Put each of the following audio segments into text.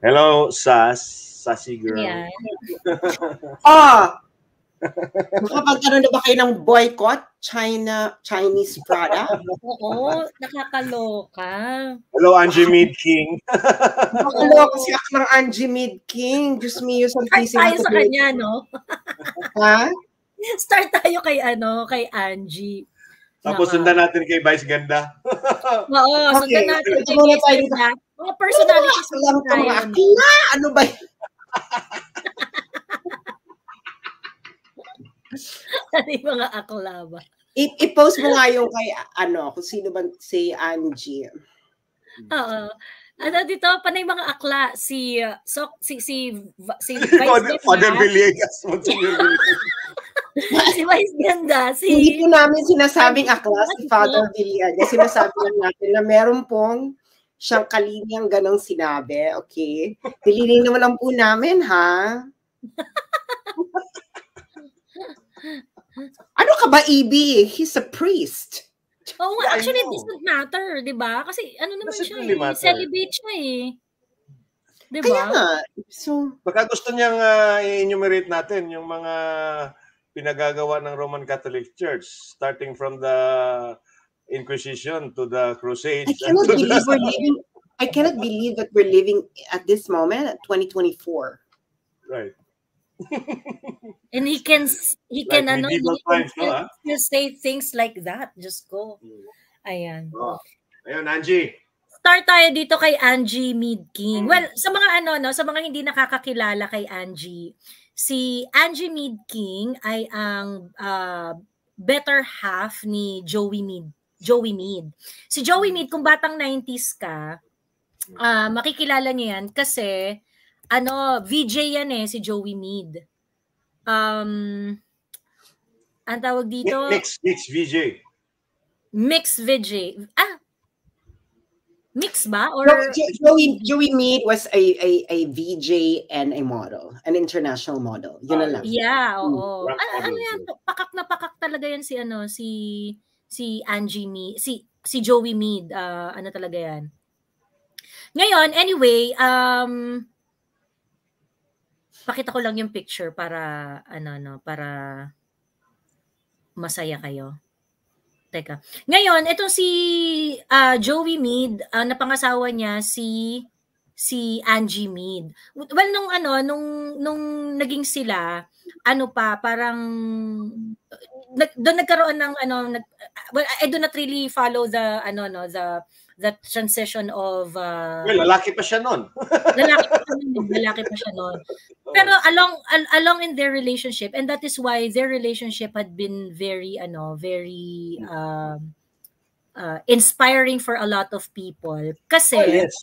Hello, Sassy girl. Yan. Nakapagkaroon na ba kayo ng boycott? Chinese product? Oo, nakakaloka. Hello, Angie Mead King. Nakakaloka si Aklang Angie Mead King. Diyos me, yung Start tayo sa kanya, no? Ha? Start tayo kay Angie. Tapos sundan natin kay Vice Ganda. Oo, sundan natin kay Vice Ganda. Mga personalities lang tayo. Akla! Ano ba yun? Ano yung mga akla ba? I-post mo nga yung kay, kung sino ba si Angie. Oo. Ano dito, panay mga akla, si Vice Ganda. Father Villegas. Si Vice Ganda. Hindi po namin sinasabing akla si Father Villegas. Sinasabi lang natin na meron pong siyang kalinyang ganong sinabi. Okay? Nililing naman lang po namin, ha? Ano ka ba, Ibi? He's a priest. Oh, actually, it doesn't matter, di ba? Kasi ano naman siya, celibate siya eh. Di ba? Kaya nga. So, baka gusto niyang i-enumerate natin yung mga pinagagawa ng Roman Catholic Church, starting from the Inquisition to the Crusades. I cannot believe that we're living at this moment, at 2024. Right. And he can say things like that. Just go. Ayan. Ayun, Angie. Start tayo dito kay Angie Mead King. Well, sa mga sa mga hindi nakakakilala kay Angie, si Angie Mead King ay ang better half ni Joey Mead. Si Joey Mead, kung batang 90s ka, makikilala niyo yan kasi VJ yan si Joey Mead. Ang tawag dito? Mix VJ. Mix VJ. Mix ba? Or Joey Mead was a VJ and a model, an international model. Yun na lang. Yeah, oo. Ano yan? Pakak na pakak talaga yan si Angie Mead, si Joey Mead. Ano talaga yan? Ngayon, anyway, pakita ko lang yung picture para para masaya kayo. Teka. Ngayon, itong si Joey Mead, napangasawa niya si Angie Mead. Well, nung naging sila, parang doon nagkaroon ng well, I do not really follow the the transition of well, lalaki pa siya noon. lalaki pa siya noon. Pero along in their relationship, and that is why their relationship had been very inspiring for a lot of people kasi yes.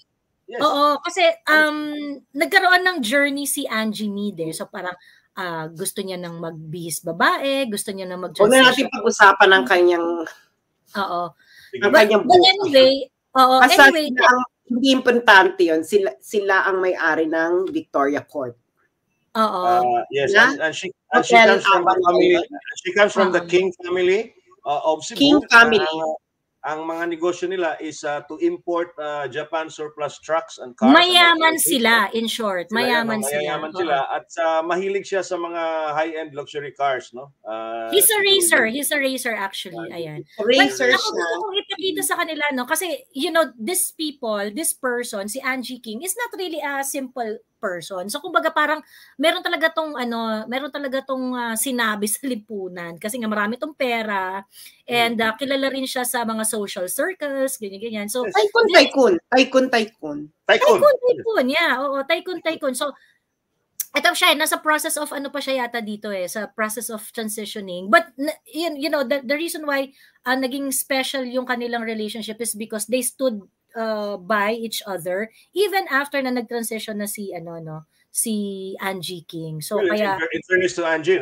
Oo, kasi nagkaroon ng journey si Angie Mead So parang gusto niya nang magbihis babae, gusto niya nang mag-transition. Huwag na natin pag-usapan ng kanyang But anyway, hindi importante yun. Sila ang may-ari ng Victoria Court. Yes, and she comes from the King family of Cebu. King family. Ang mga negosyo nila is to import Japan surplus trucks and cars. Mayaman sila, in short. Mayaman sila. At mahilig siya sa mga high-end luxury cars, no? He's a racer. He's a racer, actually. Ayan. Racer siya. Ako ipakita sa kanila, no? Kasi, this person, si Angie King, is not really a simple person. So kumbaga parang meron talaga tong sinabi sa lipunan kasi nga marami tong pera and kilala rin siya sa mga social circles, ganyan. So tycoon. Yeah, oo, tycoon. So ito siya, nasa process of pa siya yata dito sa process of transitioning. But the reason why naging special yung kanilang relationship is because they stood by each other even after na nag-transition na si Angie King. So kaya in fairness to Angie,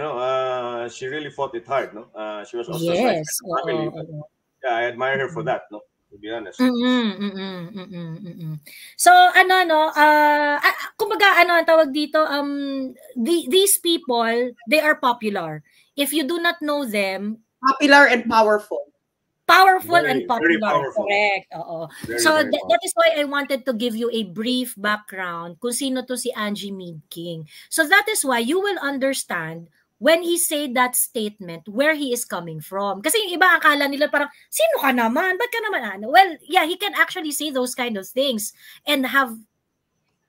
she really fought it hard, no? She was also family. Yeah, I admire her for that, no? To be honest. So kumbaga ang tawag dito, these people, they are popular. If you do not know them, popular and powerful. Powerful and Very popular. powerful. Correct. Oo. Very, So very that is why I wanted to give you a brief background kung sino to si Angie Mead King. So that is why you will understand when he said that statement, where he is coming from. Kasi yung iba akala nila parang, sino ka naman? Ba't ka naman ano? Well, yeah, he can actually say those kind of things and have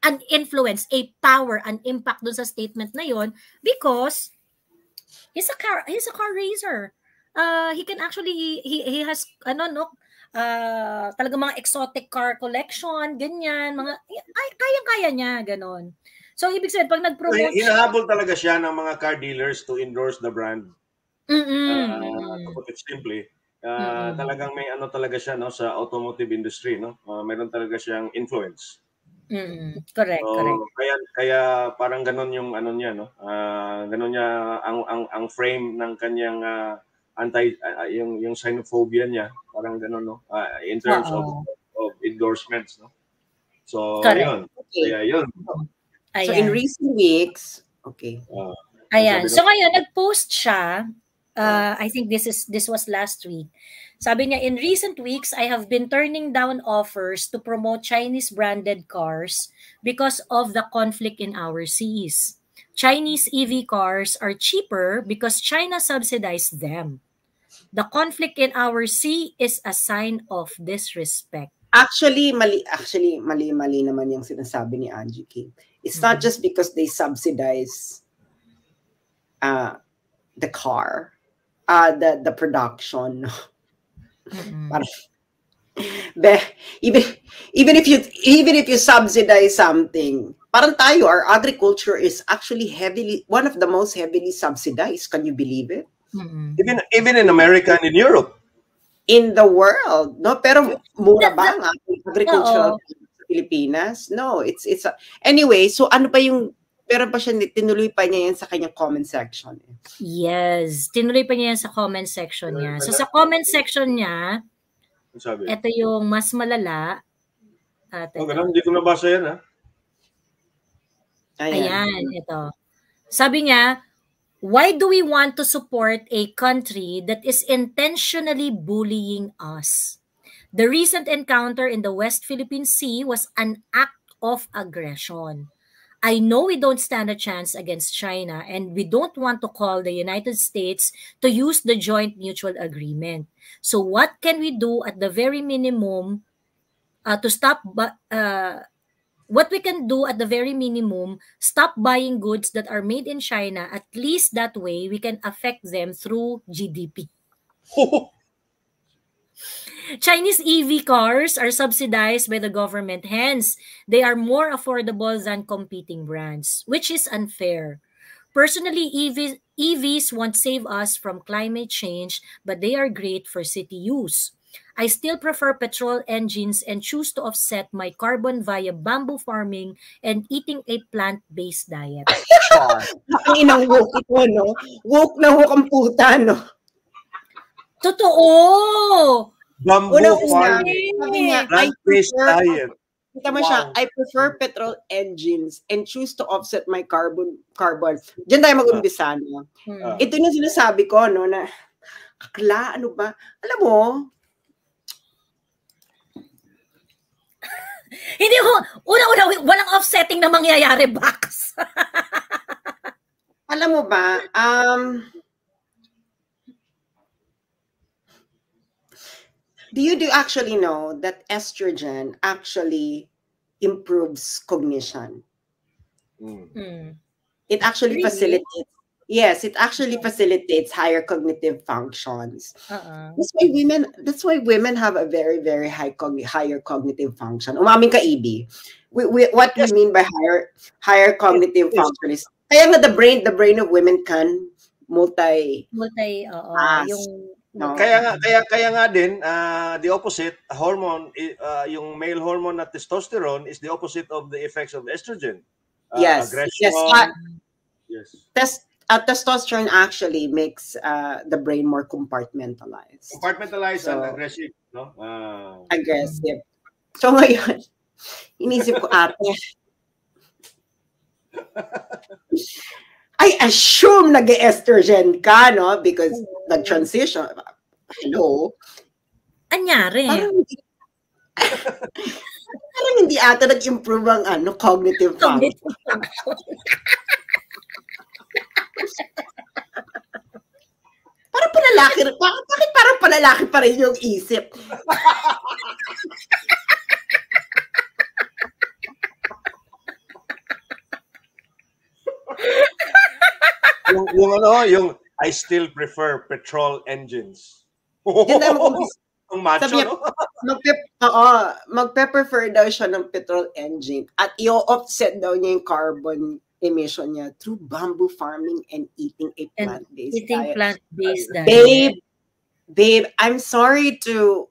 an influence, a power, an impact dun sa statement na yon because he's a car racer. He can actually he has talaga mga exotic car collection, ganyan, mga kaya-kaya niya ganon. So ibig sabihin pag nag-promote hinahabol talaga siya ng mga car dealers to endorse the brand. To put it simply, talagang may ano talaga siya no sa automotive industry no. Meron talaga siyang influence. Correct, correct. Kaya parang ganon yung ano niya no. Ganon niya ang frame ng kanyang yung xenophobia niya, parang gano'n, no? In terms of endorsements, no? So, yun. Okay. Kaya yun. So, in recent weeks, okay. Ayan. So, ngayon, nag-post siya. I think this was last week. Sabi niya, in recent weeks, I have been turning down offers to promote Chinese branded cars because of the conflict in our seas. Chinese EV cars are cheaper because China subsidized them. The conflict in our sea is a sign of disrespect. Actually, mali naman yung sinasabi ni Angie King. It's not just because they subsidize the car, the production. Even if you subsidize something, parang tayo, our agriculture is actually one of the most heavily subsidized. Can you believe it? Even in America and in Europe. In the world, no? Pero mura ba ang agricultural sa Pilipinas? No, it's anyway, so ano pa yung pero pa siya tinuloy pa niya yan sa kanyang comment section. Yes, tinuloy pa niya yan sa comment section niya. So sa comment section niya, ito yung mas malala. Ganun, hindi ko nabasa yan, ha? Ayan, ito. Sabi niya, why do we want to support a country that is intentionally bullying us? The recent encounter in the West Philippine Sea was an act of aggression. I know we don't stand a chance against China, and we don't want to call the United States to use the joint mutual agreement. So what can we do at the very minimum to stop what we can do at the very minimum, stop buying goods that are made in China. At least that way, we can affect them through GDP. Chinese EV cars are subsidized by the government. Hence, they are more affordable than competing brands, which is unfair. Personally, EVs won't save us from climate change, but they are great for city use. I still prefer petrol engines and choose to offset my carbon via bamboo farming and eating a plant-based diet. Ang inang woke ito, no? Woke na woke ang puta, no? Totoo! Bamboo farming, plant-based diet. Kita mo siya, I prefer petrol engines and choose to offset my carbon. Diyan tayo mag-umpisa, no? Ito yung sinasabi ko, no, na akla, ano ba? Alam mo, hindi ko, una-una, walang offsetting na mangyayari, Bax. Alam mo ba, do you actually know that estrogen actually improves cognition? It actually facilitates. Yes, it actually facilitates higher cognitive functions. That's why women have a very, very higher cognitive function. Umamin ka, EB. What we mean by higher cognitive function is, kaya nga the brain of women can multi yung no. Kaya nga din the opposite hormone, yung male hormone na testosterone is the opposite of the effects of estrogen. Aggression. Yes. Testosterone actually makes the brain more compartmentalized. Compartmentalized and aggressive, no? Aggressive. So ngayon, inisip ko ate, I assume nag-estrogen ka, no? Because the transition, hello, Anyari? Parang hindi ata nag-improve ang cognitive function. Parang panlalaki, bakit parang panlalaki pa rin yung isip? yung I still prefer petrol engines. Ang macho, no? Magpe-prefer daw siya ng petrol engine at i-offset daw niya yung carbon emission niya through bamboo farming and eating a plant-based diet. Babe, I'm sorry to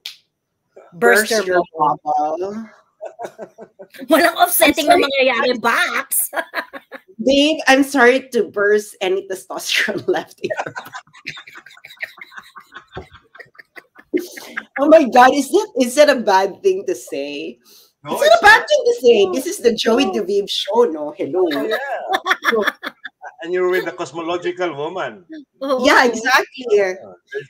burst your bubble. Walang offsetting na mangyayari, Bax. Babe, I'm sorry to burst any testosterone left in your body. Oh my God, is that a bad thing to say? No, it's not a bad thing to say. This is the Joey DeVive show, no? Hello. Oh, yeah. And you're with a cosmological woman. Yeah, exactly. There's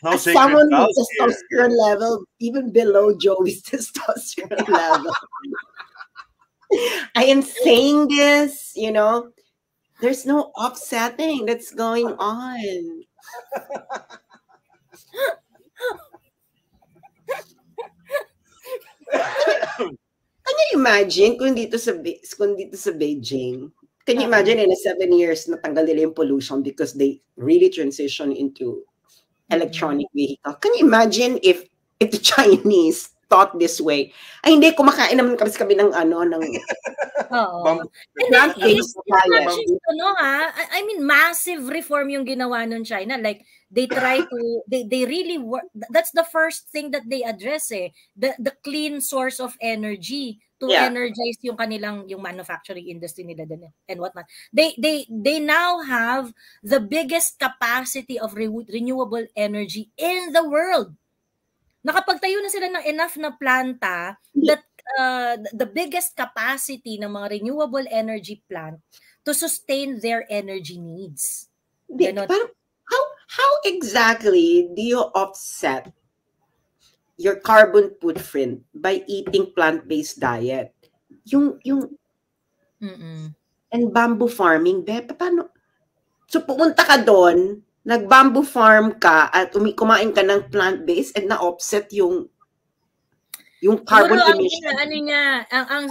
no as someone with testosterone level, even below Joey's testosterone level. I am saying this, there's no offsetting that's going on. Can you imagine kung dito sa Beijing? Can you imagine in 7 years natanggal nila yung pollution because they really transition into electronic vehicle? Can you imagine if the Chinese thought this way? Ay hindi, kumakain naman kami ng I mean, massive reform yung ginawa ng China. Like they try to they really work. That's the first thing that they address, the clean source of energy to energize yung kanilang yung manufacturing industry nila din and whatnot. They now have the biggest capacity of renewable energy in the world. Nakapagtayo na sila ng enough na planta that the biggest capacity ng mga renewable energy plant to sustain their energy needs. How exactly do you offset your carbon footprint by eating plant-based diet? And bamboo farming, paano? So pumunta ka doon, nag-bamboo farm ka at kumain ka ng plant-based and na-offset yung carbon emission. Ang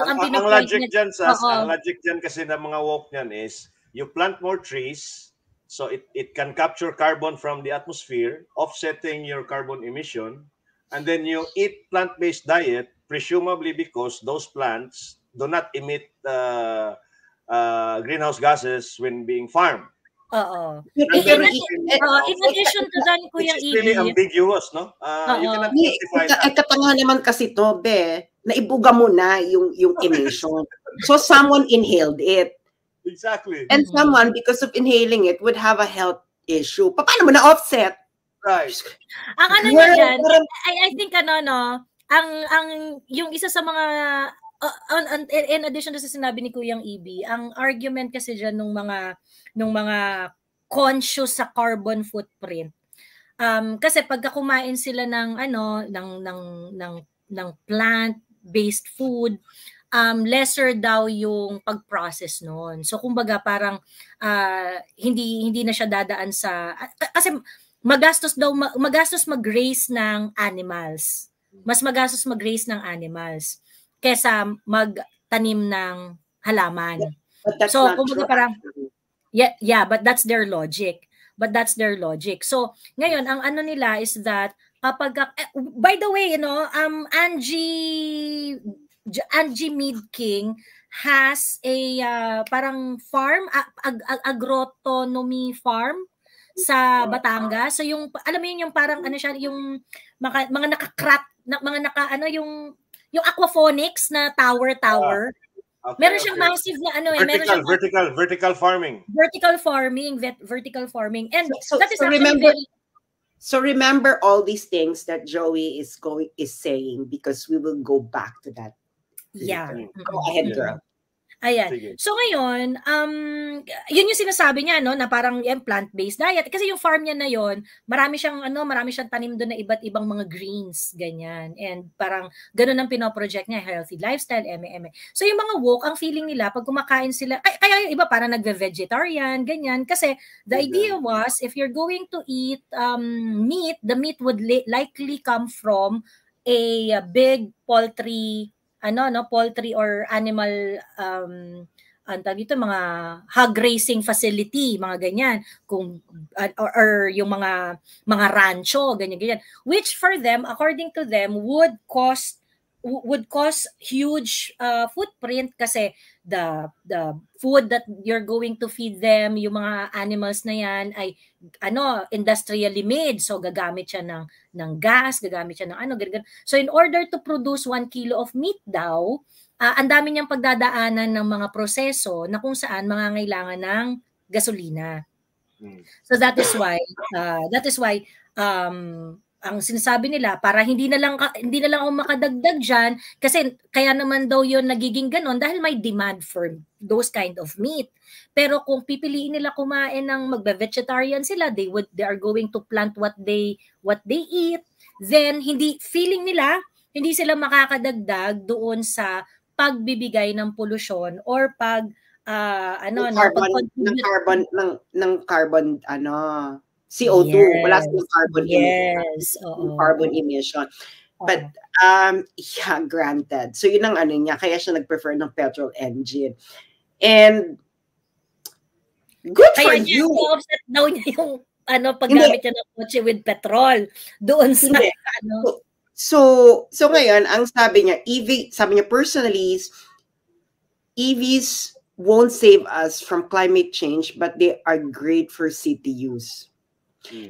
logic dyan, ang logic dyan kasi ng mga woke niyan is you plant more trees so it can capture carbon from the atmosphere, offsetting your carbon emission, and then you eat plant-based diet, presumably because those plants do not emit greenhouse gases when being farmed. In addition to that, Kuya It's really ambiguous, no? You cannot justify that. Katanga naman kasi to, naibuga mo na yung emission. So someone inhaled it. Exactly. And someone, because of inhaling it, would have a health issue. Paano mo na-offset? Right. Ang ano niya yan, I think yung isa sa mga in addition to sa sinabi ni Kuyang EB, ang argument kasi dyan nung mga conscious sa carbon footprint. Kasi pagka kumain sila ng plant-based food, lesser daw yung pag-process noon. So kumbaga parang hindi na siya dadaan sa kasi magastos mag-raise ng animals. Mas magastos mag-raise ng animals kesa magtanim ng halaman. So kumbaga parang but that's their logic. So ngayon ang ano nila is that kapag by the way, Angie Mead King has a parang farm, agronomy farm sa Batangas. So yung alam mo yung parang ano siya, yung mga yung aquaponics na tower. Okay, meron siyang massive na vertical farming. Vertical farming. And that is So remember all these things that Joey is saying because we will go back to that. Yeah. Go ahead, girl. Ayan. Sige. So ngayon, yun yung sinasabi niya, no, na parang yung plant-based diet. Kasi yung farm niya na yun, marami siyang tanim doon na iba't ibang mga greens, ganyan. And parang ganun ang pinoproject niya, healthy lifestyle, eme. So yung mga woke, ang feeling nila, pag kumakain sila, kaya yung iba parang nagve-vegetarian, ganyan. Kasi the idea was, if you're going to eat meat, the meat would likely come from a big poultry poultry or animal dito mga hog raising facility, mga ganyan, kung or yung mga rancho, ganyan, which for them, according to them, would cause huge footprint kasi the food that you're going to feed them, yung mga animals na yan ay industrially made, so gagamit siya ng gas, gagamit siya ng ganyan. So in order to produce 1 kilo of meat daw, ang dami niyang pagdadaanan ng mga proseso na kung saan mangangailangan ng gasolina. So that is why ang sinasabi nila, para hindi na lang ako makadagdag diyan, kasi kaya naman daw 'yon nagiging ganon dahil may demand for those kind of meat. Pero kung pipiliin nila kumain ng magbe-vegetarian sila, they are going to plant what they eat, then feeling nila hindi sila makakadagdag doon sa pagbibigay ng polusyon or carbon CO2, yes. Wala silang carbon carbon emission. But yeah, granted. So yun ang niya, kaya siya nag-prefer ng petrol engine. And good kaya for you. Kaya offset daw niya yung paggamit niya ng kotse with petrol doon sa So ngayon, ang sabi niya personally, EVs won't save us from climate change, but they are great for city use.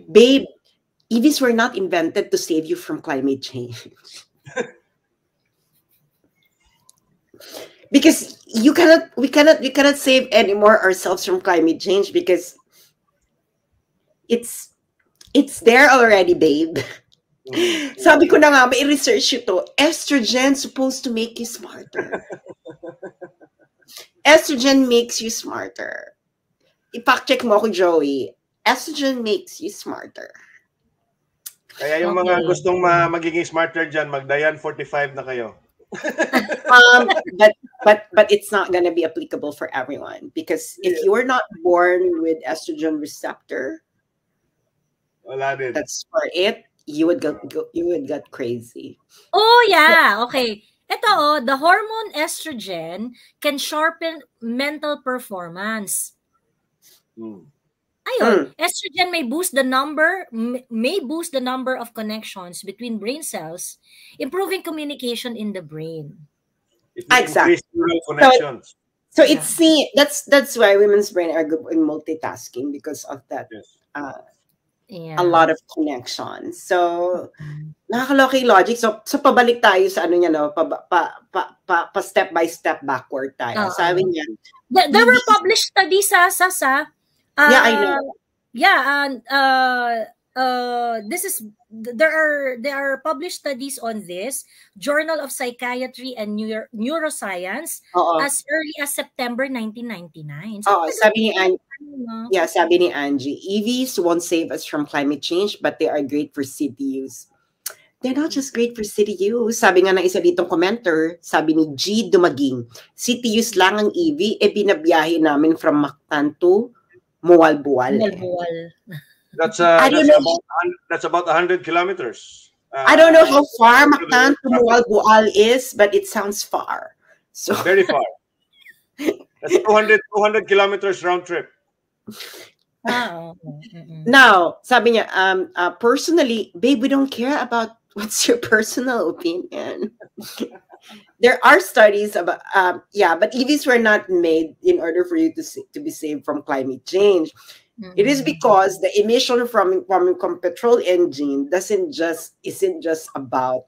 Babe, EVs were not invented to save you from climate change. Because we cannot save anymore ourselves from climate change because it's there already, babe. Sabi ko na nga, may research ito. Estrogen supposed to make you smarter. Estrogen makes you smarter. I-fact check mo ako, Joey. Estrogen makes you smarter. Kaya yung mga gustong magiging smarter dyan, mag-Dian 45 na kayo. But it's not gonna be applicable for everyone because if you are not born with estrogen receptor, wala din. That's for it. You would get crazy. Oh yeah, okay. Ito the hormone estrogen can sharpen mental performance. Ayun, estrogen may boost the number of connections between brain cells, improving communication in the brain. Exactly. Connections. So it's that's why women's brain are good in multitasking because of that. Yes. A lot of connections. So nakakaloki logic. So pabalik tayo sa niya pa step by step backward tayo. Sabi niya, there were published studies sa yeah, I know. Yeah, there are published studies on this, Journal of Psychiatry and Neuroscience, as early as September 1999. So sabi ni Angie, EVs won't save us from climate change, but they are great for city use. They're not just great for city use. Sabi nga ng isa ditong commenter, sabi ni G. Dumaging, city use lang ang EV, binabiyahe namin from Mactan to Mualbual. That's about 100 kilometers. I don't know how far Mactan to Mualbual is, but it sounds far. So very far. That's 200 kilometers round trip. Now, sabi niya, personally, babe, we don't care about what's your personal opinion. There are studies about, but EVs were not made in order for you to be saved from climate change. It is because the emission from petrol engine isn't just about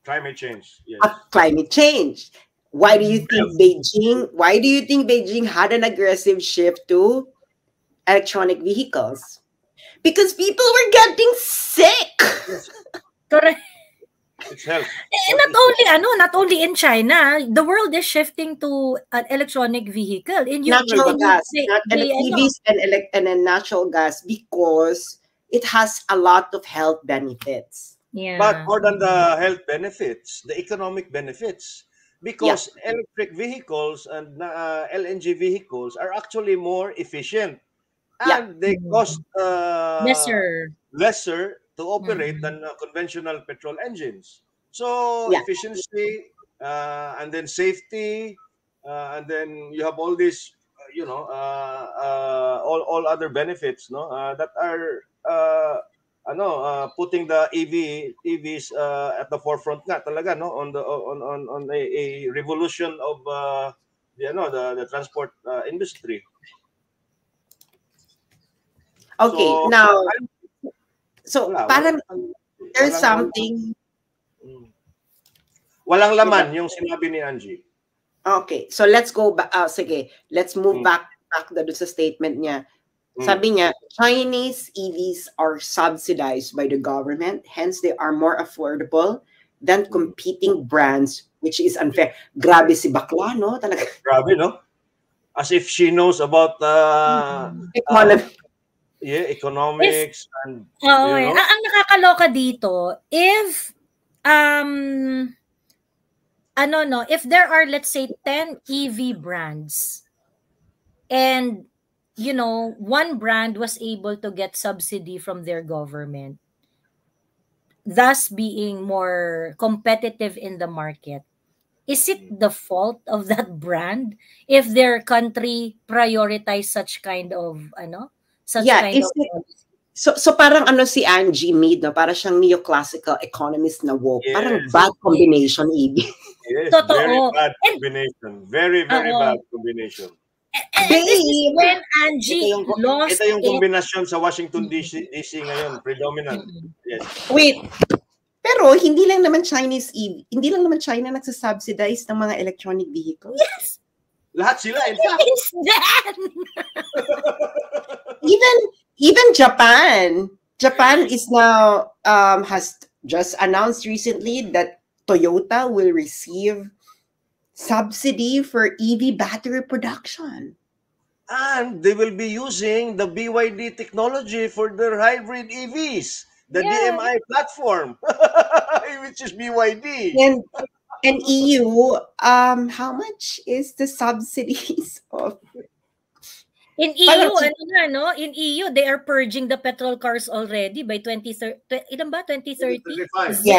climate change. Yes. Climate change. Why do you think Beijing had an aggressive shift to electronic vehicles? Because people were getting sick. Correct. It's health. Not only in China, the world is shifting to an electronic vehicle. In natural gas, EVs and then natural gas, because it has a lot of health benefits. Yeah. But more than the health benefits, the economic benefits, because electric vehicles and LNG vehicles are actually more efficient, and they cost lesser to operate than conventional petrol engines. So efficiency, and then safety, and then you have all these, all other benefits, no, that are putting the EVs at the forefront nga talaga, no, on a revolution of the transport industry. Okay, so parang there's something. Walang laman yung sinabi ni Angie. Okay, so let's go back. Sige, let's move back doon sa statement niya. Sabi niya, Chinese EVs are subsidized by the government, hence they are more affordable than competing brands, which is unfair. Grabe si bakla, no? Talaga. Grabe, no? As if she knows about economics and ang nakakaloka dito, if if there are, let's say, 10 EV brands, and one brand was able to get subsidy from their government, thus being more competitive in the market, is it the fault of that brand if their country prioritize such kind of So parang si Angie Mead, no? Para siyang neoclassical economist na woke. Yes. Parang bad combination, EB. Yes, very bad combination. Very, very bad combination. When Angie lost ito yung kombinasyon sa Washington DC ngayon, predominant. Yes. Wait. Pero hindi lang naman China nagsasubsidize ng mga electronic vehicles. Yes. Lahat sila, in fact. Even Japan is now has just announced recently that Toyota will receive subsidy for EV battery production. And they will be using the BYD technology for their hybrid EVs, the DMI platform, which is BYD. And EU, how much is the subsidies of? In EU, in EU, they are purging the petrol cars already by 2030. Ilan ba? 2030?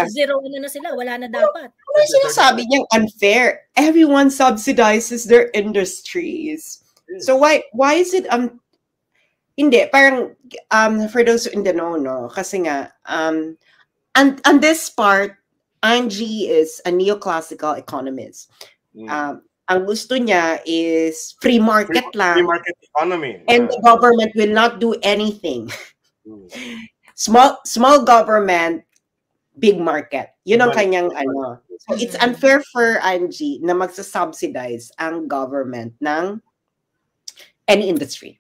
Zero na sila. Wala na dapat. Ano sinasabi niyang unfair? Everyone subsidizes their industries. So why is it hindi, parang for those who don't know, no, kasi nga and this part, Angie is a neoclassical economist. Ang gusto niya is free market lang. Free market economy. And the government will not do anything. Small government, big market. Yun ang kanyang So it's unfair for Angie na magsasubsidize ang government ng any industry.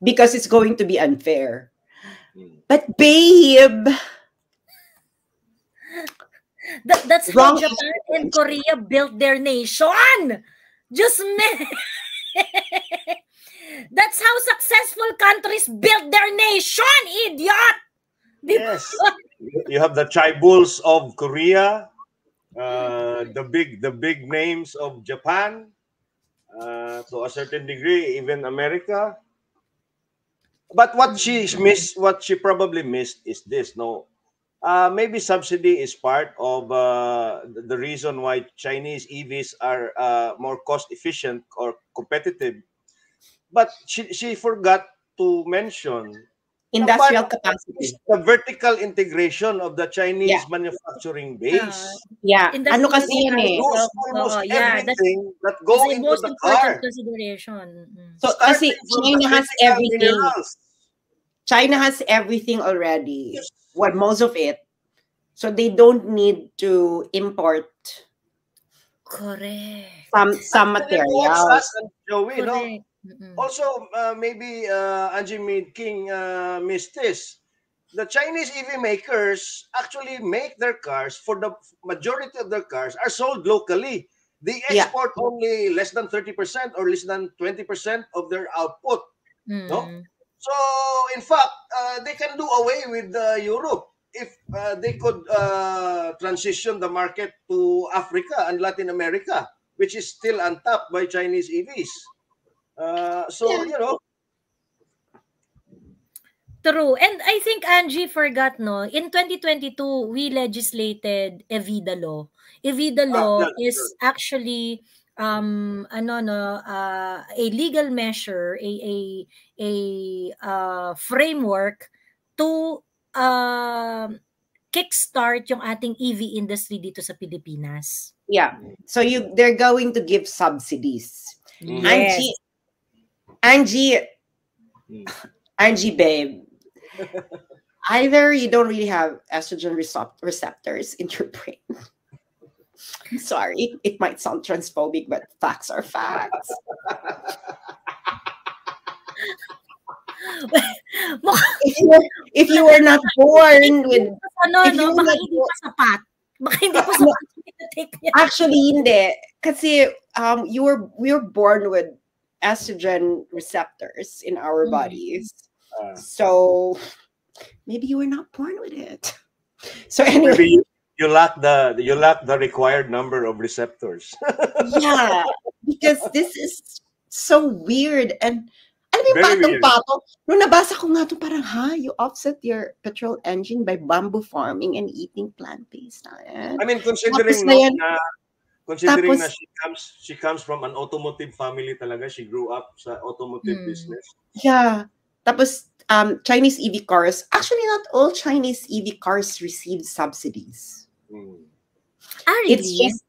Because it's going to be unfair. But babe, that's how Japan and Korea built their nation. Just that's how successful countries build their nation, idiot. Yes. You have the chaebols of Korea, the big names of Japan, to a certain degree, even America. But what she probably missed is this. No. Maybe subsidy is part of the reason why Chinese EVs are more cost efficient or competitive. But she forgot to mention industrial capacity, the vertical integration of the Chinese manufacturing base. Ano kasi yan eh? Almost everything that go into the car. So kasi China has everything. China has everything already. Well, most of it. So they don't need to import some materials. Joey, no? Also, maybe Angie Mead King missed this. the Chinese EV makers actually make their cars, for the majority of their cars are sold locally. They export only less than 30% or less than 20% of their output. No? So, in fact, they can do away with Europe if they could transition the market to Africa and Latin America, which is still untapped by Chinese EVs. You know. True. And I think Angie forgot, no? In 2022, we legislated EVIDA law. EVIDA law is actually a legal measure, a framework to kickstart yung ating EV industry dito sa Pilipinas. Yeah. So they're going to give subsidies. Yes. Angie, babe. Either you don't really have estrogen receptors in your brain. I'm sorry, it might sound transphobic, but facts are facts. if you were not born with actually hindi kasi we were born with estrogen receptors in our bodies. So maybe you were not born with it. So anyway, maybe you lack the required number of receptors. Yeah, because this is so weird. And alam mo yung patong-pato, nung nabasa ko nga ito, parang, you offset your petrol engine by bamboo farming and eating plant-based diet. I mean, considering na she comes from an automotive family talaga, she grew up sa automotive business. Yeah. Tapos, Chinese EV cars, actually not all Chinese EV cars receive subsidies. Really? It's just,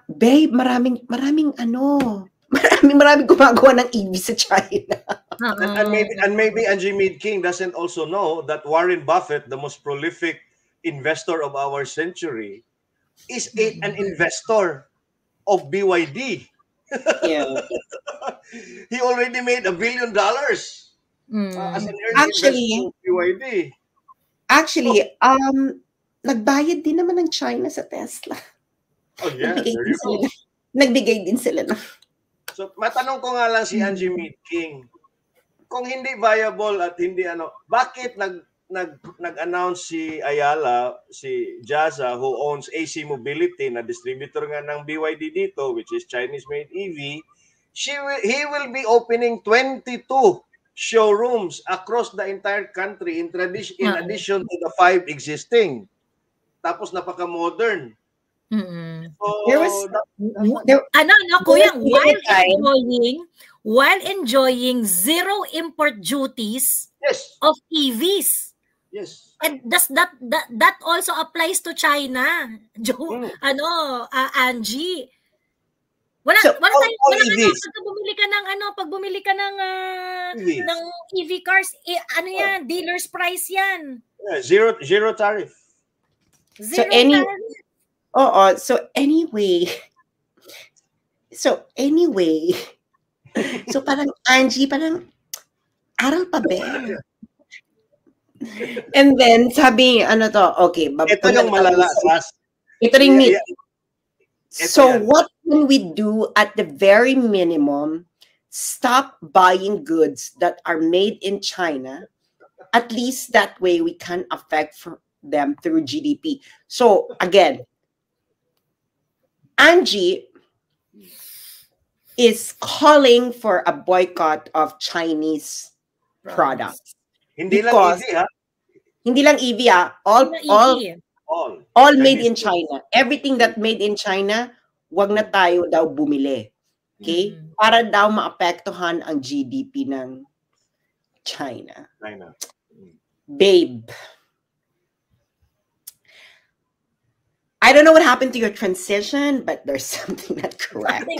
babe, maraming gumagawa ng EV sa China. And maybe Angie Mead King doesn't also know that Warren Buffett, the most prolific investor of our century, is an investor of BYD. Yeah. He already made $1 billion as an early investor of BYD. Actually, nagbayad din naman ng China sa Tesla. Oh yeah, there you go. Nagbigay din sila ng. So, matanong ko nga lang si Angie Mead King, kung hindi viable at hindi bakit nag-announce si Ayala, si Jaza, who owns AC Mobility, na distributor nga ng BYD dito, which is Chinese-made EV, he will be opening 22 showrooms across the entire country in addition to the 5 existing. Tapos napaka-modern. While enjoying zero import duties of EVs. Yes. And that also applies to China. Angie. Wala pag bumili ka ng EV cars, yan, dealer's price yan. Yeah, zero tariff. Zero tariff. So anyway, so parang Angie, parang aral pa ba? And then sabi, okay, ito yung malala. Ito rin meat. So what can we do at the very minimum? Stop buying goods that are made in China. At least that way we can affect them through GDP. So again, Angie is calling for a boycott of Chinese products. Hindi lang EV, ha? Hindi lang EV, ha? All made in China. Everything that made in China, wag na tayo daw bumili. Okay? Para daw maapektuhan ang GDP ng China. Babe. I don't know what happened to your transition, but there's something not correct.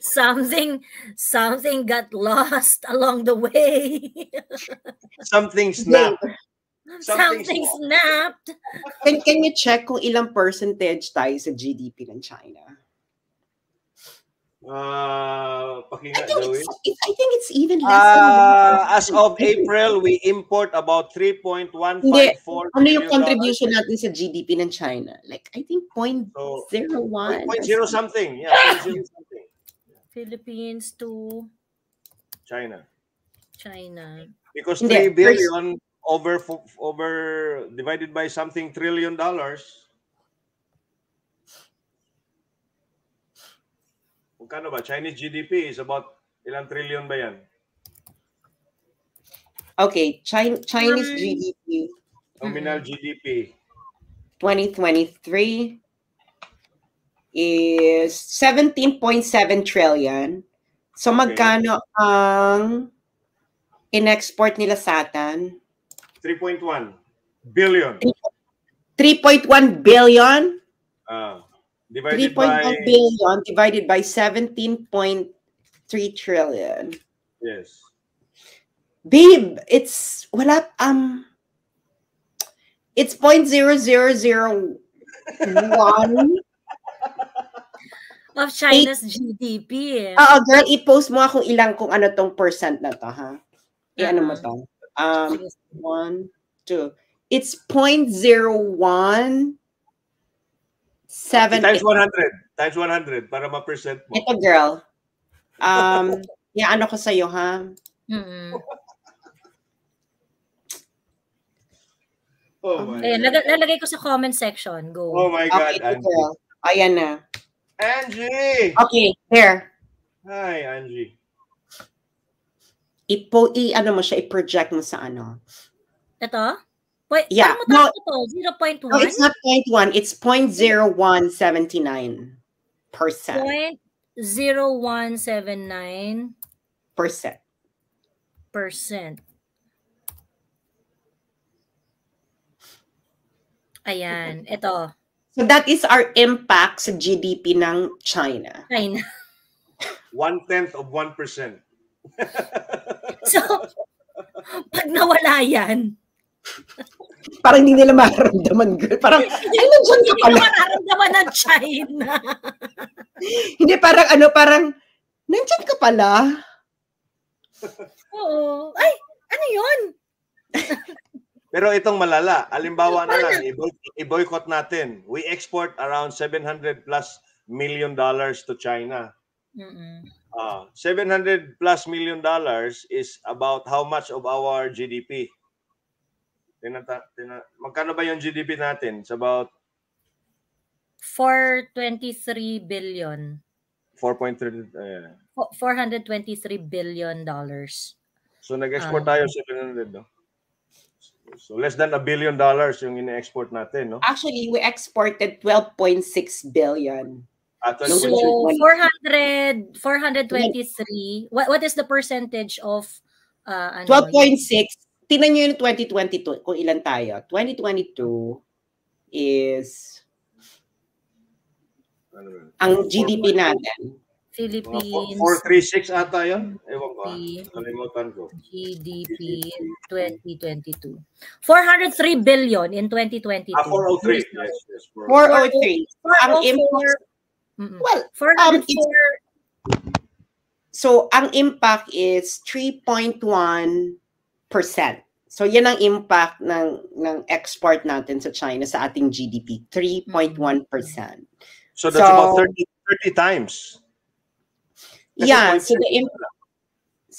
Something got lost along the way. Something snapped. Something snapped. Can you check kung ilang percentage tayo sa GDP ng China? nga, Joey. I think it's even less than as of April, we import about 3.154 ano yung contribution natin sa GDP ng China? Like, I think 0.01. 0 something. Yeah, 0 something. Philippines to China. Because Hindi, 3 billion over divided by something trillion dollars. Magkano ba? Chinese GDP is about ilang trillion ba yan? Okay, Chinese GDP. Nominal GDP. 2023 is 17.7 trillion. So magkano ang in-export nila sa atin? 3.1 billion. 3.1 billion? Divided 3.1 billion divided by 17.3 trillion. Yes. Babe, it's it's 0.0001 of China's GDP. Girl, i-post mo kung ano tong percent na to, ha? Ano mo to? 1, 2. It's 0.01 times 100 para ma-percent mo. Ito, girl. Ano ko sa'yo, ha? Oh my God. Lalagay ko sa comment section. Go. Oh my God, okay, Angie. Girl. Ayan na. Angie! Okay, here. Hi, Angie. Ano mo siya, i-project mo sa ano? Ito? Wait, yeah. No, 0.1? No, it's not 0.1. It's 0.0179%. 0.0179%. Ayan, ito. So that is our impact sa GDP ng China. 1/10 of 1%. So, pag nawala yan, parang hindi nila mararamdaman, girl. Parang, nandiyan ka pala. Mararamdaman ng China. Hindi, parang, nandiyan ka pala. Oo. Ay, ano yun? Pero itong malala, alimbawa na lang, i-boycott natin. We export around $700+ million to China. $700+ million is about how much of our GDP? Magkano ba yung GDP natin? It's about 423 billion. 4.3 $423 billion. So nag-export tayo 700, no? So less than $1 billion yung ine-export natin, no? Actually, we exported 12.6 billion. So 423. What is the percentage of 12.6? Tingnan niyo yung 2022 kung ilan tayo. 2022 is ang GDP natin. Philippines. 436 ata yun? Ewan ko. Kalimutan ko. GDP 2022. 403 billion in 2022. 403. Yes, 403. Ang impact, well, 404. So, ang impact is 3.1%. So, yan ang impact ng export natin sa China sa ating GDP. 3.1%. So, that's about 30 times. Yeah, so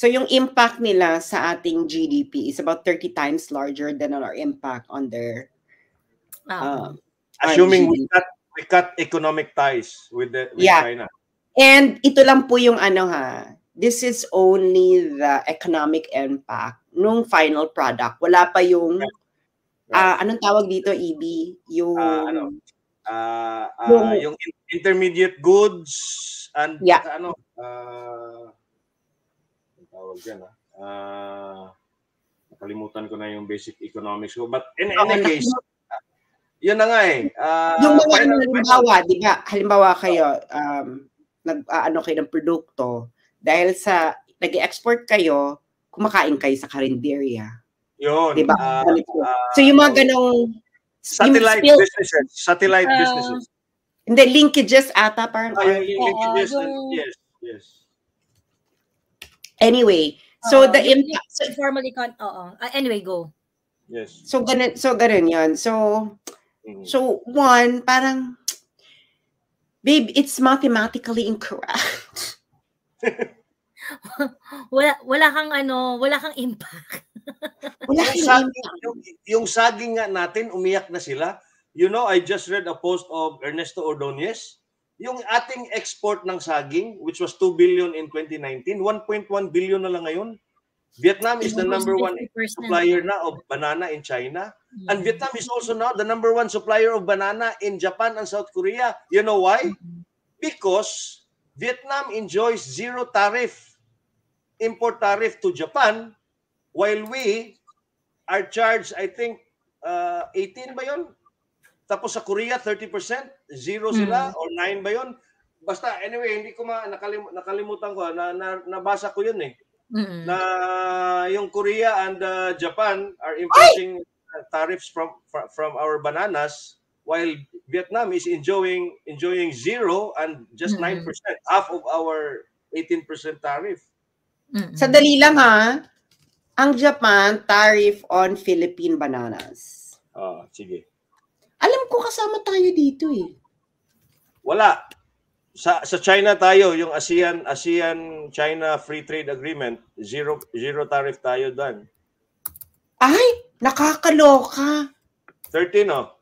yung impact nila sa ating GDP is about 30 times larger than our impact on their assuming we cut economic ties with China. And ito lang po yung this is only the economic impact nung final product. Wala pa yung anong tawag dito, EB? Yung yung intermediate goods and tawag dyan, nakalimutan ko na yung basic economics ko. But in any case, yun na nga yung mga halimbawa, di ba? Halimbawa kayo, kayo ng produkto, dahil sa nag-export kayo, kumakain kayo sa karinderya. Yun. Di ba? So yung mga ganong satellite businesses. Hindi, linkages ata. Parang, linkages. Yes. Anyway, so the impact... anyway, go. Yes. So ganun yun. So one, parang, babe, it's mathematically incorrect. wala kang impact. yung saging nga natin, umiyak na sila. You know, I just read a post of Ernesto Ordonez. Yung ating export ng saging, which was 2 billion in 2019, 1.1 billion na lang ngayon. Vietnam is the number one supplier na of banana in China. And Vietnam is also now the number one supplier of banana in Japan and South Korea. You know why? Because Vietnam enjoys zero tariff, import tariff to Japan, while we are charged, I think, 18 ba yun? Tapos sa Korea, 30%, zero sila, or 9 ba yun? Basta, anyway, hindi ko nakalimutan ko, nabasa ko yun eh. Na yung Korea and Japan are imposing tariffs from our bananas, while Vietnam is enjoying zero and just 9%, half of our 18% tariff. Sadali lang ha. Ang Japan, tariff on Philippine bananas. Sige. Alam ko kasama tayo dito eh. Wala. Sa China tayo, yung ASEAN-China Free Trade Agreement, zero tariff tayo doon. Ay, nakakaloka. 13, no?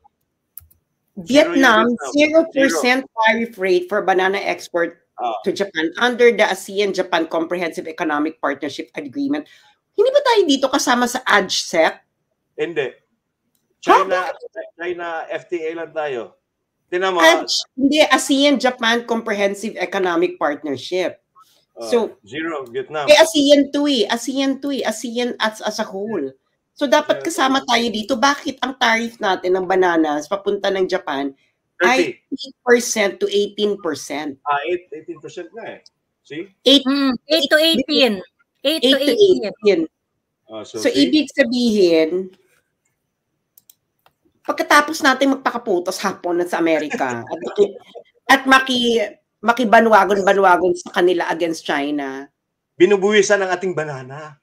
Vietnam, 0% tariff rate for banana export to Japan under the ASEAN-Japan Comprehensive Economic Partnership Agreement. Hindi ba tayo dito kasama sa AGCEP? Hindi. China FTA lang tayo. Hindi, ASEAN-Japan Comprehensive Economic Partnership. So, zero, Vietnam. ASEAN to eh. ASEAN as a whole. So, dapat kasama tayo dito. Bakit ang tariff natin ng bananas papunta ng Japan 30. ay 8% to 18%? 18% na eh. See? 8 to 18. 8 to 18. So, ibig sabihin, pagkatapos natin magpakaputos hapon sa Amerika at makibanwagon sa kanila against China. Binubuwisan ang ating banana.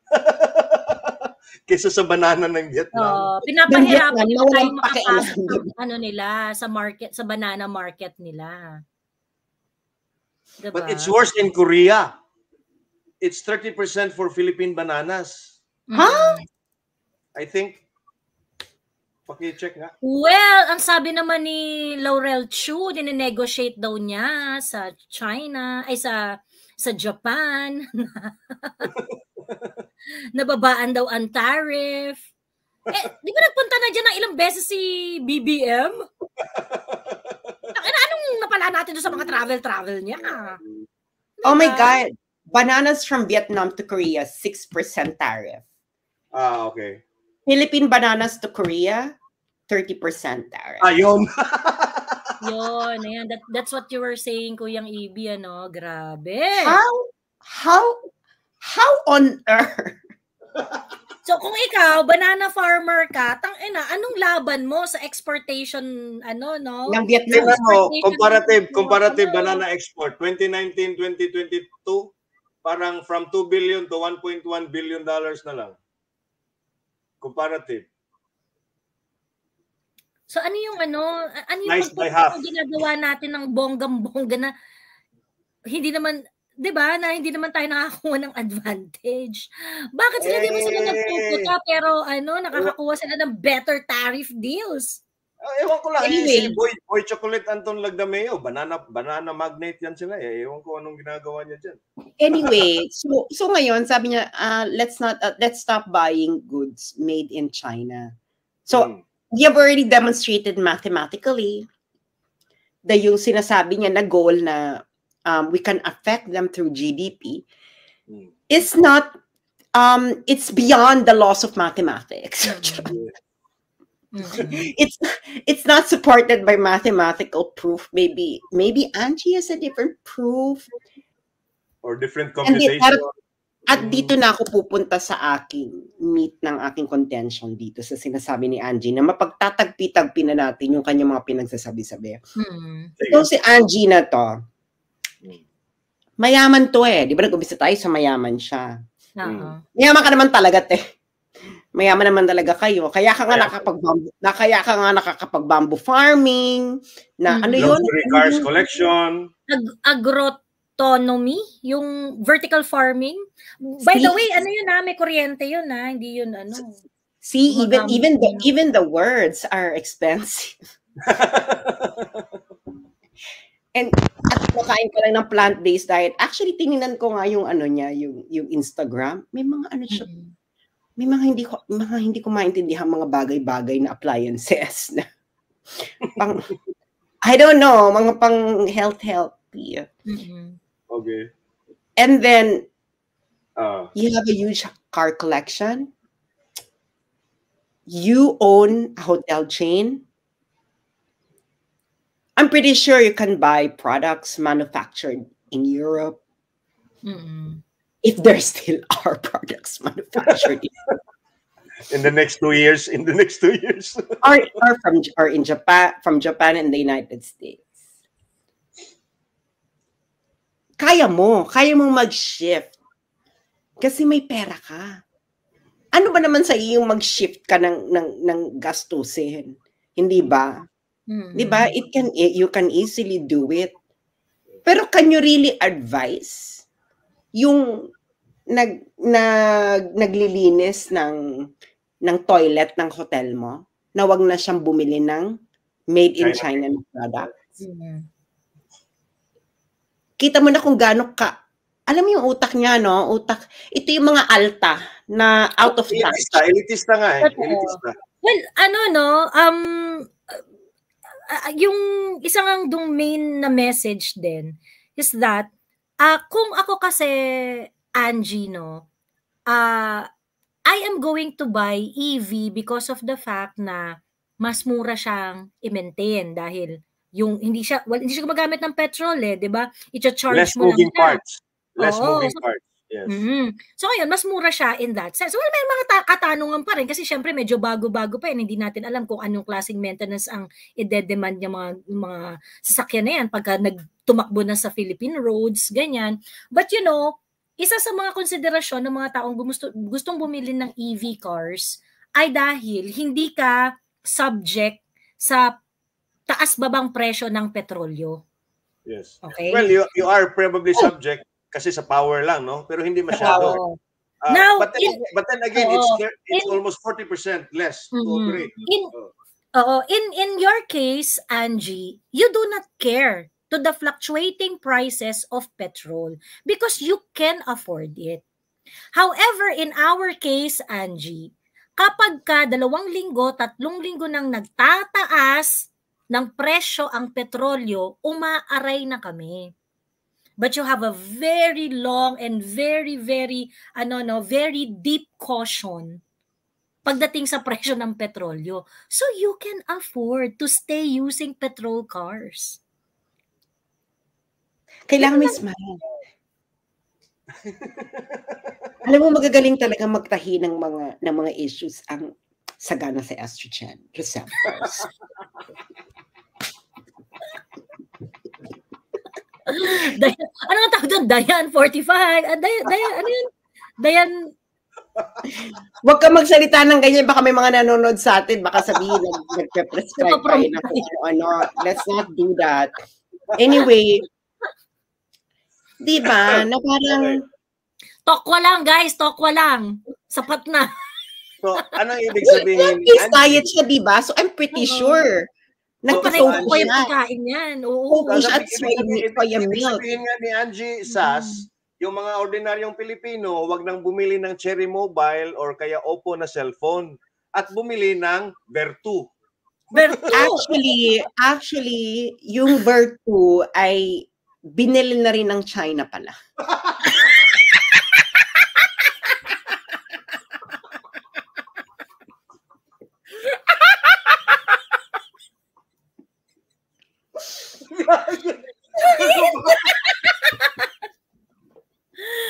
Kaysa sa banana ng Vietnam. Pinapahirapan nila tayo makapasok sa market, sa banana market nila. Diba? But it's worse in Korea. It's 30% for Philippine bananas. Huh? I think. Paki-check nga. Well, ang sabi naman ni Laurel Chu, dine-negotiate daw niya sa China, ay sa Japan. Nababaan daw ang tariff. Di ba nagpunta na dyan ng ilang beses si BBM? Anong napala natin doon sa mga travel niya? Oh my God. Bananas from Vietnam to Korea, 6% tariff. Okay. Philippine bananas to Korea, 30% tariff. Yun. Yun, ayan. That's what you were saying, Kuyang Ibi, ano? Grabe. How on earth? So kung ikaw, banana farmer ka, anong laban mo sa exportation, ng Vietnam? Comparative banana export, 2019-2022, parang from 2 billion to 1.1 billion dollars na lang. Comparative. So ano yung nice by half. Ginagawa natin ng bonggam-bongga na hindi naman, 'di ba, na hindi naman tayo nakakuha ng advantage. Bakit sila di mo sila nagpupunta pero nakakakuha sila ng better tariff deals? Ewan ko lang. Anyway, Boy Chocolate Anton Lagdameo, banana magnate yan sila. Ewan ko anong ginagawa niya dyan. Anyway, so ngayon sabi niya, let's stop buying goods made in China. So we have already demonstrated mathematically yung sinasabi niya na goal na we can affect them through GDP. It's not it's beyond the laws of mathematics. It's not supported by mathematical proof. Maybe Angie has a different proof or different computation. At dito na ako pupunta sa aking meat ng aking contention dito sa sinasabi ni Angie na mapagtatagpi-tagpi na natin yung kanyang mga pinagsasabi-sabi. So si Angie na to, Mayaman to eh. Di ba nag-umpisa tayo sa mayaman siya? Mayaman ka naman talaga, te. Mayaman naman talaga kayo. Kaya ka nga nakakapag-bamboo farming, na ano yun? Luxury cars collection. Agrotonomy, yung vertical farming. By the way, ano yun may kuryente yun hindi yun ano. See, even the words are expensive. And at makain ka lang ng plant-based diet. Actually, tinignan ko nga yung ano niya, yung Instagram. May mga ano siya. May mga hindi ko maintindihan mga bagay-bagay na appliances na I don't know, mga pang healthy. Okay. And then you have a huge car collection. You own a hotel chain. I'm pretty sure you can buy products manufactured in Europe. If there still are products manufactured in the next 2 years, or in Japan, from Japan and the United States. Kaya mong mag-shift kasi may pera ka. Ano ba naman sa iyo mag-shift ka ng gastusin? Hindi ba? Di ba? You can easily do it. Pero can you really advise yung naglilinis ng toilet ng hotel mo na wag na siyang bumili ng made in China na products? Kita mo na kung gaano ka, alam mo yung utak niya, no? Ito yung mga alta na out of touch. Elitista nga eh. Elitista. Well, yung isang main na message din is that kung ako kasi, Angie, I am going to buy EV because of the fact na mas mura siyang i-maintain dahil yung hindi siya gumagamit ng petrol di ba? I-charge less mo moving lang parts. Less moving parts. Yes. So ngayon, mas mura siya in that sense. Well, may mga katanungan pa rin kasi syempre medyo bago-bago pa hindi natin alam kung anong klaseng maintenance ang i-demand niya mga sasakyan na yan pagka tumakbo na sa Philippine roads, ganyan. But isa sa mga konsiderasyon ng mga taong gustong bumili ng EV cars ay dahil hindi ka subject sa taas-babang presyo ng petrolyo. Yes. Okay? Well, you are probably subject kasi sa power lang, no? Pero hindi masyado. Now, but then again, it's almost 40% less to operate. In your case, Angie, you do not care to the fluctuating prices of petrol because you can afford it. However, in our case, Angie, kapag ka 2 linggo, 3 linggo nang nagtataas ng presyo ang petrolyo, umaaray na kami. But you have a very long and very, very, very deep caution pagdating sa presyo ng petrolyo. So you can afford to stay using petrol cars. Kailangan may smile. Alam mo, magagaling talaga magtahi ng mga issues ang sagana sa estrogen receptors. Ano ang tawag doon? Dayan 45. Dayan, ano yun? Dayan. Huwag ka magsalita ng ganyan. Baka may mga nanonood sa atin. Baka sabihin na nagpe-prescribe tayo na ano. Let's not do that. Anyway, di ba? Na parang... Tokwa lang, guys. Tokwa lang. Sapat na. So, anong ibig sabihin? Diet siya, di ba? So, I'm pretty sure. Nagpapakain ko yung pagkain yan. Oo. Ibig sabihin nga ni Angie Sass, yung mga ordinaryong Pilipino, wag nang bumili ng Cherry Mobile or kaya Oppo na cellphone at bumili ng Vertu. Actually, yung Vertu ay binili na rin ng China pala.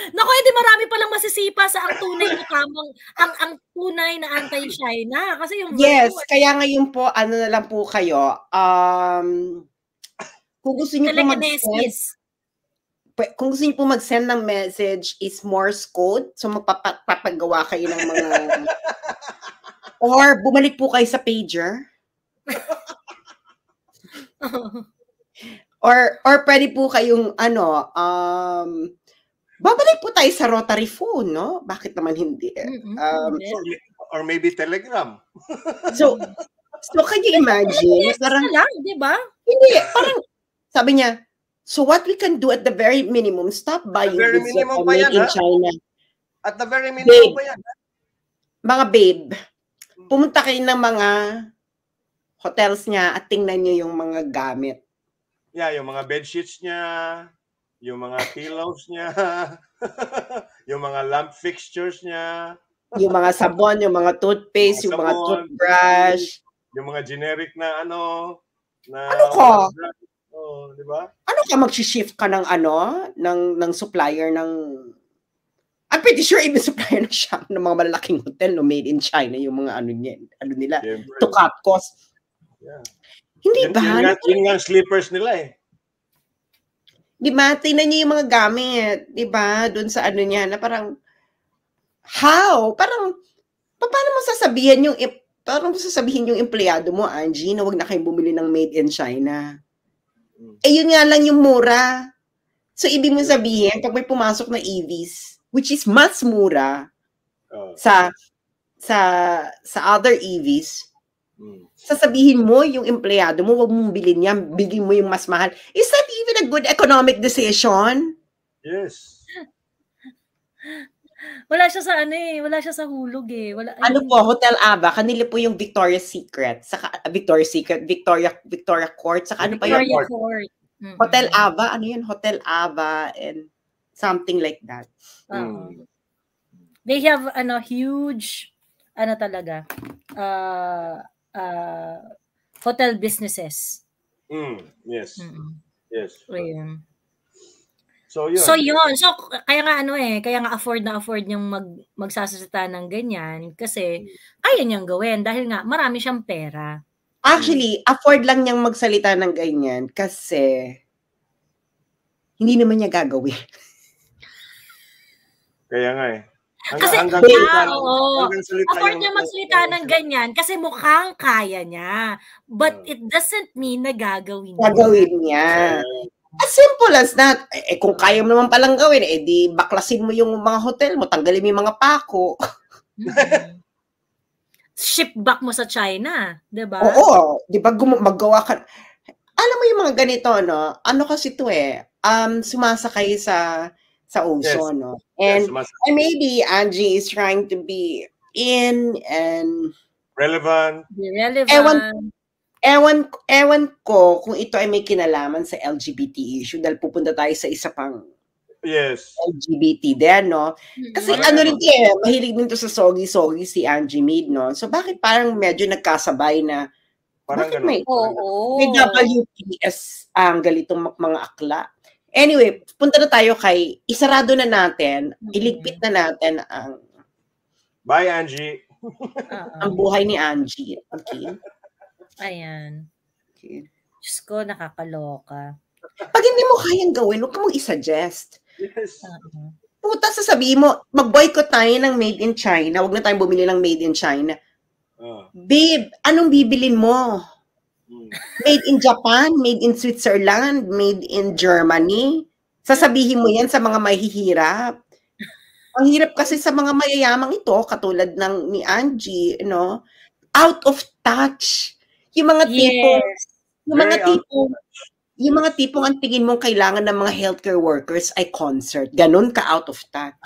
Naku, hindi marami palang masisipa sa ang tunay na tamang ang tunay na anti-China kasi yung yes, kaya ngayon po ano na lang po kayo kung gusto niyo po kung gusto niyo po mag-send ng message is Morse code, so magpapagawa kayo ng mga or bumalik po kayo sa pager. or pwede po kayong babalik po tayo sa rotary phone, no? Bakit naman hindi? Or maybe Telegram. So can you imagine? Parang lang, di ba? Hindi, parang sabi niya, so what we can do at the very minimum, stop buying goods made in China. At the very minimum pa yan. Mga babe, pumunta kayo ng mga hotels niya at tingnan niyo yung mga gamit. Yeah, yung mga bedsheets niya, yung mga pillows niya, yung mga lamp fixtures niya, yung mga sabon, yung mga toothpaste, yung mga toothbrush, yung mga generic na ano ka? Di ba? Ano ka, mag-shift ka ng ng supplier ng I'm pretty sure even supplier ng shop ng mga malalaking hotel no, made in China yung mga nila to cut cost. Yeah. Hindi ba? Yun nga slippers nila eh. Di ba? Tingnan niyo yung mga gamit, di ba? Doon sa niya na parang how? Parang paano mo sasabihin yung empleyado mo, Angie, na wag na kayong bumili ng made in China? Yun nga lang yung mura. So, ibig mo sabihin, pag may pumasok na EVs, which is mas mura sa other EVs, sasabihin mo yung empleyado mo, wag mong bilhin yan, bilhin mo yung mas mahal. Is that even a good economic decision? Yes. Wala siya sa wala siya sa hulog eh. Hotel Ava, kanila po yung Victoria's Secret, saka Victoria Court, saka Victoria Court. Hotel Ava, Hotel Ava and something like that. They have huge talaga. Hotel businesses. Yes. Yes. Ayun. So yun. So kaya nga afford niyang magsasalita ng ganyan kasi kaya niyang gawin dahil nga marami siyang pera. Actually, afford lang niyang magsalita ng ganyan kasi hindi naman niya gagawin. Kaya nga eh. Hanggang afford niya magsalita ng ganyan kasi mukhang kaya niya. But it doesn't mean na gagawin niya. As simple as that. Kung kaya mo naman palang gawin, di baklasin mo yung mga hotel mo, tanggalin mo yung mga pako. Ship back mo sa China, 'di ba? Oo, 'di ba maggawa ka. Alam mo yung mga ganito, no? Ano kasi to sumasakay sa ocean, no? And maybe Angie is trying to be in and relevant. Ewan ko kung ito ay may kinalaman sa LGBT issue dahil pupunta tayo sa isa pang LGBT din, no? Kasi mahilig din to sa sogi-sogi si Angie Mead, no? So bakit parang medyo nagkasabay na bakit may WPS ang galitong mga akla? Anyway, punta na tayo kay isarado na natin, iligpit na natin ang bye, Angie. ang buhay ni Angie. Okay. Ayan. Okay. Diyos ko, nakakaloka. Pag hindi mo kayang gawin, huwag mong i-suggest. Yes. Puta, sasabihin mo, mag-boycott tayo ng made in China. Huwag na tayong bumili ng made in China. Babe, anong bibilin mo? Made in Japan, made in Switzerland, made in Germany. Sasabihin mo yan sa mga mahihirap. Ang hirap kasi sa mga mayayamang ito, katulad ng ni Angie, out of touch. Yung mga tipong, yung mga tipong ang tingin mong kailangan ng mga healthcare workers ay concert. Ganon ka out of touch.